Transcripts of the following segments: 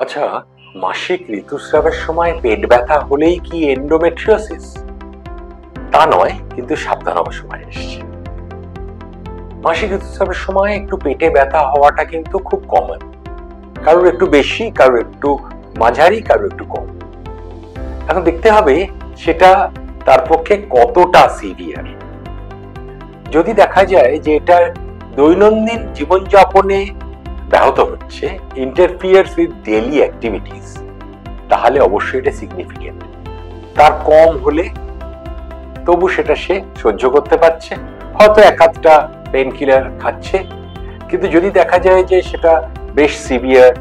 আচ্ছা, মাসিক ঋতুস্রাবের সময় পেট ব্যথা হলেই কি এন্ডোমেট্রিওসিস? তা নয়, কিন্তু সাবধান হওয়ার সময় এসছে। মাসিক ঋতুস্রাবের সময় একটু পেটে ব্যথা হওয়াটা কিন্তু খুব কমন। কারোর একটু বেশি, কারোর একটু মাঝারি, কারোর একটু কম। এখন দেখতে হবে সেটা তার পক্ষে কতটা সিভিয়ার। যদি দেখা যায় যে এটা দৈনন্দিন জীবনযাপনে ব্যাহত হচ্ছে, ইন্টারফিয়ার্স উইথ ডেইলি অ্যাক্টিভিটিস, তাহলে অবশ্যই এটা সিগনিফিকেন্ট। তার কম হলে তবু সেটা সে সহ্য করতে পারছে, হয়তো এক আধটা পেন কিলার খাচ্ছে। কিন্তু যদি দেখা যায় যে সেটা বেশ সিভিয়ার,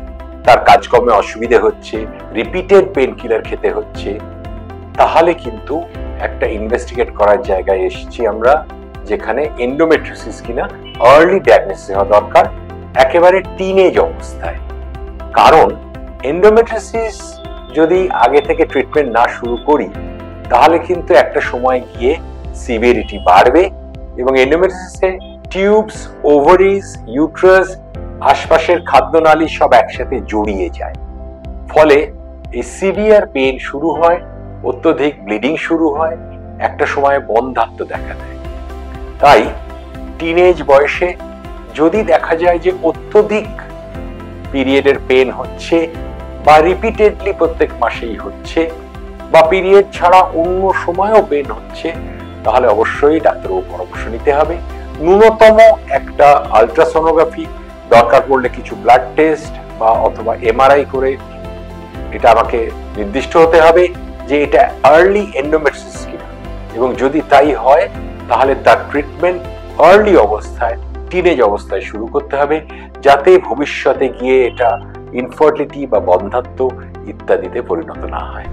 তার কাজকর্মে অসুবিধে হচ্ছে, রিপিটেড পেন কিলার খেতে হচ্ছে, তাহলে কিন্তু একটা ইনভেস্টিগেট করার জায়গায় এসেছি আমরা, যেখানে এন্ডোমেট্রিওসিস কিনা আর্লি ডায়াগনোসিস হওয়া দরকার, একেবারে টিনেজ অবস্থায়। কারণ এন্ডোমেট্রিওসিস যদি আগে থেকে ট্রিটমেন্ট না শুরু করি, তাহলে কিন্তু একটা সময় গিয়ে সিভিয়ারিটি বাড়বে এবং এন্ডোমেট্রিওসিসে টিউবস, ওভারিজ, ইউট্রাস, আশপাশের খাদ্যনালী সব একসাথে জড়িয়ে যায়। ফলে এই সিভিয়ার পেন শুরু হয়, অত্যধিক ব্লিডিং শুরু হয়, একটা সময় বন্ধ্যাত্ব দেখা দেয়। তাই টিনেজ বয়সে যদি দেখা যায় যে অত্যধিক পিরিয়ডের পেন হচ্ছে, বা রিপিটেডলি প্রত্যেক মাসেই হচ্ছে, বা পিরিয়ড ছাড়া অন্য সময়ও পেন হচ্ছে, তাহলে অবশ্যই ডাক্তারবাবুর পরামর্শ নিতে হবে। ন্যূনতম একটা আলট্রাসোনোগ্রাফি, দরকার পড়লে কিছু ব্লাড টেস্ট বা অথবা এমআরআই করে এটা আমাকে নির্দিষ্ট হতে হবে যে এটা আর্লি এন্ডোমেট্রিওসিস কিনা, এবং যদি তাই হয় তাহলে তার ট্রিটমেন্ট আর্লি অবস্থায়, টিনেজ অবস্থায় শুরু করতে হবে, যাতে ভবিষ্যতে গিয়ে এটা ইনফার্টিলিটি বা বন্ধ্যাত্ব ইত্যাদিতে পরিণত না হয়।